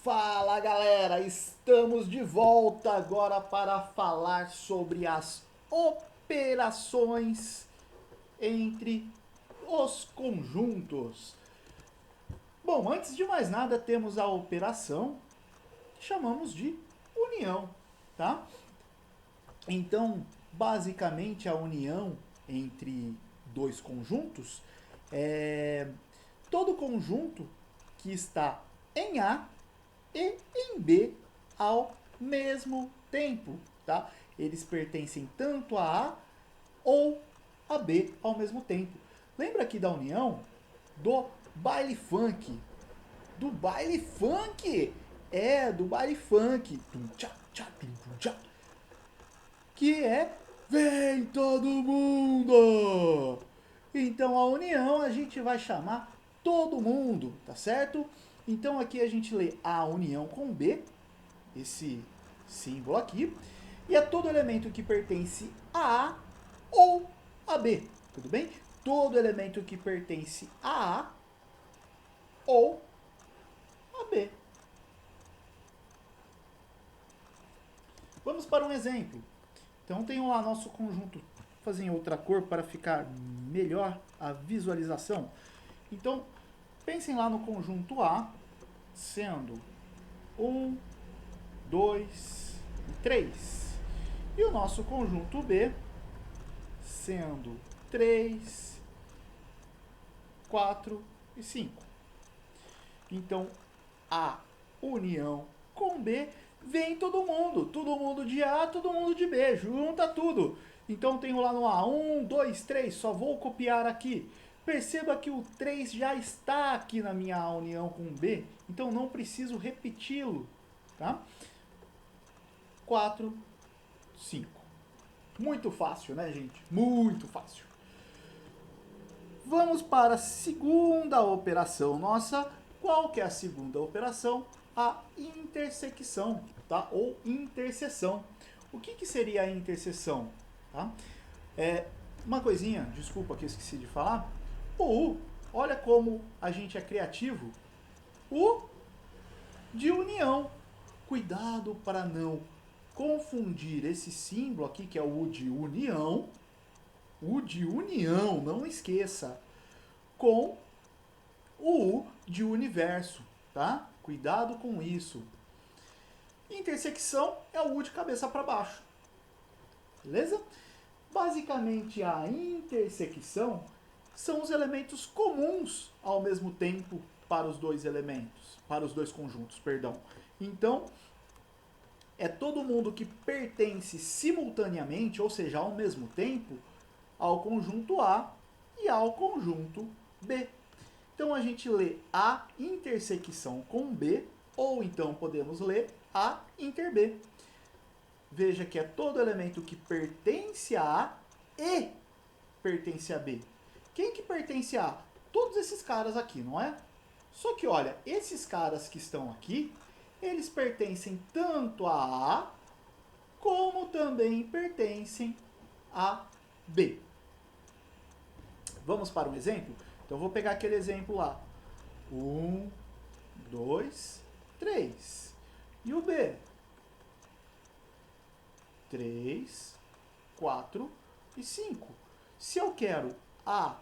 Fala galera, estamos de volta agora para falar sobre as operações entre os conjuntos. Bom, antes de mais nada temos a operação que chamamos de união, tá? Então, basicamente a união entre dois conjuntos é todo conjunto que está em A e em B ao mesmo tempo, tá? Eles pertencem tanto a A ou a B ao mesmo tempo. Lembra aqui da união do baile funk? Do baile funk! É, do baile funk. Que é Vem todo mundo! Então a união a gente vai chamar todo mundo, tá certo? Então aqui a gente lê a união com B, esse símbolo aqui, e é todo elemento que pertence a A ou a B, tudo bem? Todo elemento que pertence a A ou a B. Vamos para um exemplo. Então tenho lá nosso conjunto, vou fazer em outra cor para ficar melhor a visualização. Então pensem lá no conjunto A sendo 1, 2 e 3. E o nosso conjunto B sendo 3, 4 e 5. Então, A união com B vem todo mundo de A, todo mundo de B, junta tudo. Então tenho lá no A 1, 2, 3, só vou copiar aqui. Perceba que o 3 já está aqui na minha união com B, então não preciso repeti-lo, tá? 4, 5. Muito fácil, né, gente? Muito fácil. Vamos para a segunda operação nossa. Qual que é a segunda operação? A intersecção, tá? Ou interseção. O que seria a interseção? Tá? Uma coisinha, desculpa que eu esqueci de falar. O U, olha como a gente é criativo. U de união. Cuidado para não confundir esse símbolo aqui, que é o U de união. U de união, não esqueça. Com o U de universo, tá? Cuidado com isso. Intersecção é o U de cabeça para baixo. Beleza? Basicamente, a intersecção são os elementos comuns ao mesmo tempo para os dois elementos, para os dois conjuntos, perdão. Então, é todo mundo que pertence simultaneamente, ou seja, ao mesmo tempo, ao conjunto A e ao conjunto B. Então a gente lê A intersecção com B, ou então podemos ler A inter B. Veja que é todo elemento que pertence a A e pertence a B. Quem que pertence a A? Todos esses caras aqui, não é? Só que olha, esses caras que estão aqui, eles pertencem tanto a A, como também pertencem a B. Vamos para um exemplo? Então eu vou pegar aquele exemplo lá. 1, 2, 3. E o B? 3, 4 e 5. Se eu quero A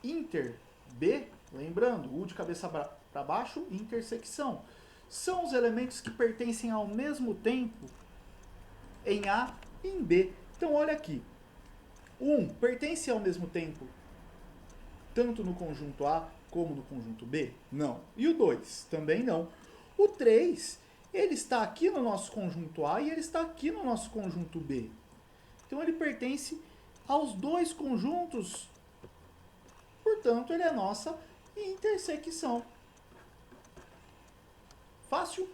inter B, lembrando, U de cabeça para baixo, intersecção. São os elementos que pertencem ao mesmo tempo em A e em B. Então olha aqui. 1 pertence ao mesmo tempo tanto no conjunto A como no conjunto B? Não. E o 2? Também não. O 3, ele está aqui no nosso conjunto A e ele está aqui no nosso conjunto B. Então ele pertence aos dois conjuntos. Portanto, ele é a nossa intersecção. Fácil?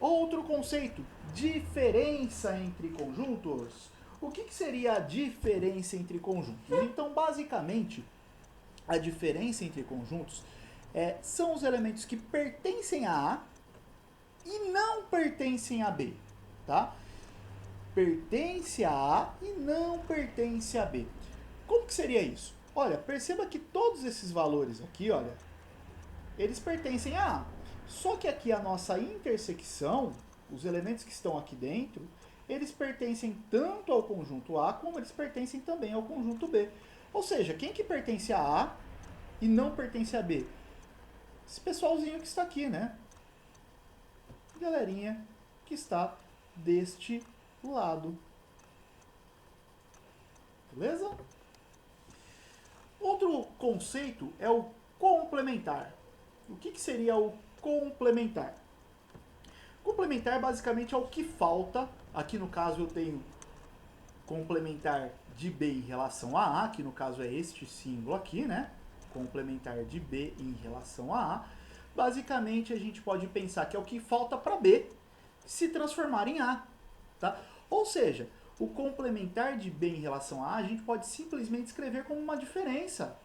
Outro conceito, diferença entre conjuntos. O que seria a diferença entre conjuntos? Então, basicamente, a diferença entre conjuntos são os elementos que pertencem a A e não pertencem a B, tá? Pertence a A e não pertence a B. Como que seria isso? Olha, perceba que todos esses valores aqui, olha, eles pertencem a A. Só que aqui a nossa intersecção, os elementos que estão aqui dentro, eles pertencem tanto ao conjunto A como eles pertencem também ao conjunto B. Ou seja, quem que pertence a A e não pertence a B? Esse pessoalzinho que está aqui, né? Galerinha que está deste lado. Beleza? Outro conceito é o complementar. O que seria o complementar? Complementar basicamente é o que falta. Aqui no caso eu tenho complementar de B em relação a A, que no caso é este símbolo aqui, né? Complementar de B em relação a A. Basicamente a gente pode pensar que é o que falta para B se transformar em A. Tá? Ou seja, o complementar de B em relação a A, a gente pode simplesmente escrever como uma diferença.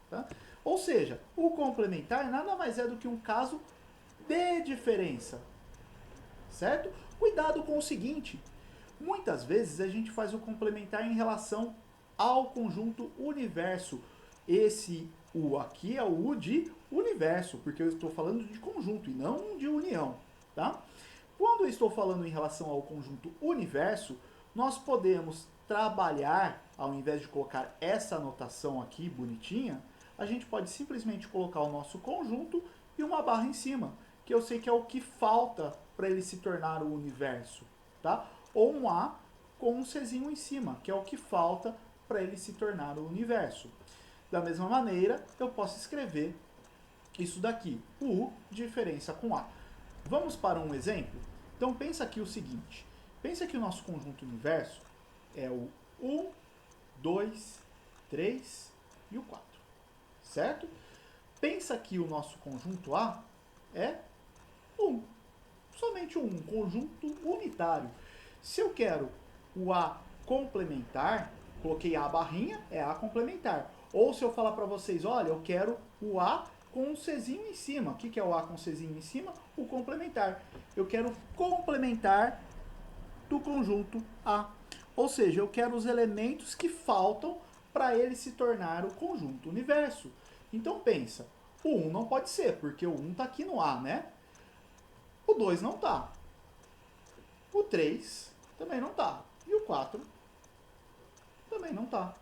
Tá? Ou seja, o complementar nada mais é do que um caso de diferença. Certo? Cuidado com o seguinte, muitas vezes a gente faz o complementar em relação ao conjunto universo. Esse U aqui é o U de universo, porque eu estou falando de conjunto e não de união. Tá? Quando eu estou falando em relação ao conjunto universo, nós podemos trabalhar, ao invés de colocar essa anotação aqui bonitinha, a gente pode simplesmente colocar o nosso conjunto e uma barra em cima, que eu sei que é o que falta para ele se tornar o universo. Tá? Ou um A com um Czinho em cima, que é o que falta para ele se tornar o universo. Da mesma maneira, eu posso escrever isso daqui, U, diferença com A. Vamos para um exemplo? Então pensa aqui o seguinte, pensa que o nosso conjunto universo é o 1, 2, 3 e o 4, certo? Pensa que o nosso conjunto A é 1, somente um conjunto unitário. Se eu quero o A complementar, coloquei A barrinha, é A complementar. Ou se eu falar para vocês, olha, eu quero o A com um Czinho em cima. O que é o A com Czinho em cima? O complementar. Eu quero complementar do conjunto A. Ou seja, eu quero os elementos que faltam para ele se tornar o conjunto universo. Então pensa, o 1 não pode ser, porque o 1 está aqui no A, né? O 2 não está. O 3 também não está. E o 4 também não está.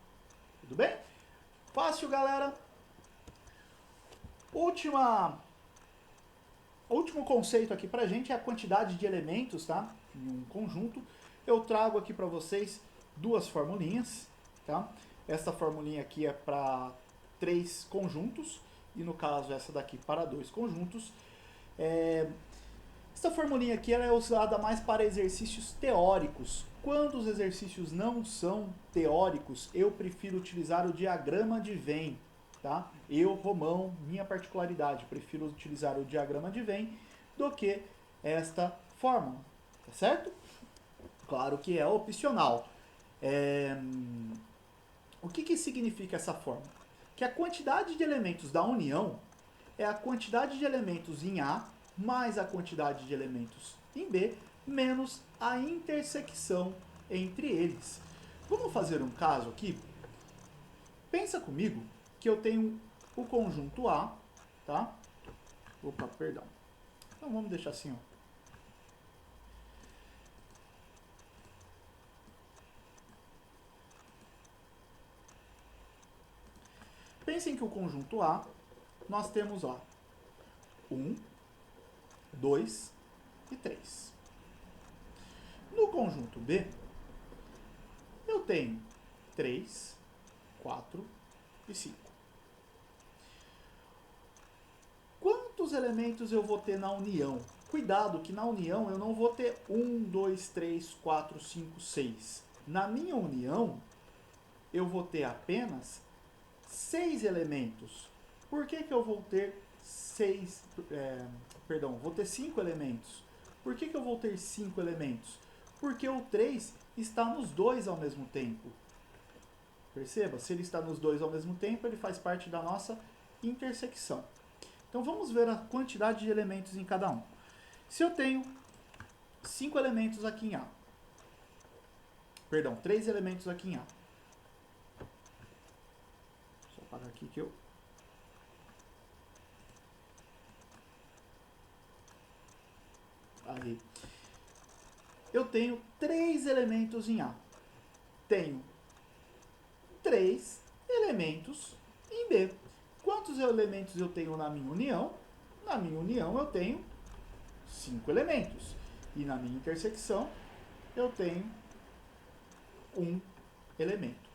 Tudo bem? Fácil, galera? Último conceito aqui pra gente é a quantidade de elementos, tá? Em um conjunto. Eu trago aqui para vocês duas formulinhas, tá? Esta formulinha aqui é para 3 conjuntos e no caso essa daqui para 2 conjuntos. Essa formulinha aqui ela é usada mais para exercícios teóricos. Quando os exercícios não são teóricos, eu prefiro utilizar o diagrama de Venn. Tá? Eu, Romão, minha particularidade, prefiro utilizar o diagrama de Venn do que esta fórmula, tá certo? Claro que é opcional. O que significa essa fórmula? Que a quantidade de elementos da união é a quantidade de elementos em A mais a quantidade de elementos em B menos a intersecção entre eles. Vamos fazer um caso aqui? Pensa comigo que eu tenho o conjunto A, tá? Opa, perdão. Então vamos deixar assim, ó. Pensem que o conjunto A, nós temos, ó, 1, 2 e 3. No conjunto B, eu tenho 3, 4 e 5. Quantos elementos eu vou ter na união? Cuidado que na união eu não vou ter 1, 2, 3, 4, 5, 6. Na minha união, eu vou ter apenas 6 elementos. Por que eu vou ter 5 elementos? Por que eu vou ter 5 elementos? Porque o 3 está nos dois ao mesmo tempo. Perceba, se ele está nos dois ao mesmo tempo, ele faz parte da nossa intersecção. Então vamos ver a quantidade de elementos em cada um. Se eu tenho 5 elementos aqui em A, 3 elementos aqui em A. Só apagar aqui que eu... Aí. Eu tenho 3 elementos em A. Tenho 3 elementos em B. Quantos elementos eu tenho na minha união? Na minha união eu tenho 5 elementos. E na minha intersecção eu tenho 1 elemento.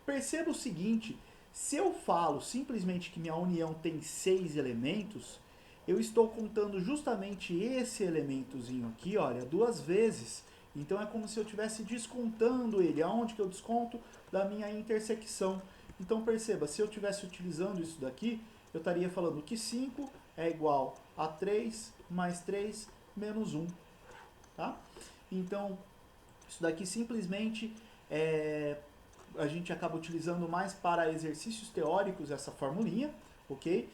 Perceba o seguinte, se eu falo simplesmente que minha união tem 6 elementos, eu estou contando justamente esse elementozinho aqui, olha, 2 vezes. Então é como se eu estivesse descontando ele. Aonde que eu desconto? Da minha intersecção. Então perceba, se eu estivesse utilizando isso daqui, eu estaria falando que 5 é igual a 3 mais 3 menos 1. Tá? Então, isso daqui simplesmente a gente acaba utilizando mais para exercícios teóricos essa formulinha, ok?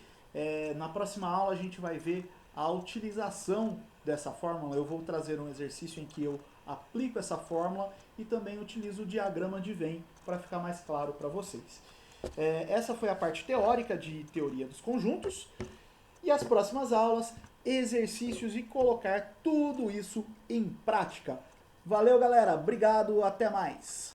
Na próxima aula a gente vai ver a utilização dessa fórmula. Eu vou trazer um exercício em que eu aplico essa fórmula e também utilizo o diagrama de Venn para ficar mais claro para vocês. Essa foi a parte teórica de teoria dos conjuntos. E as próximas aulas, exercícios e colocar tudo isso em prática. Valeu, galera. Obrigado. Até mais.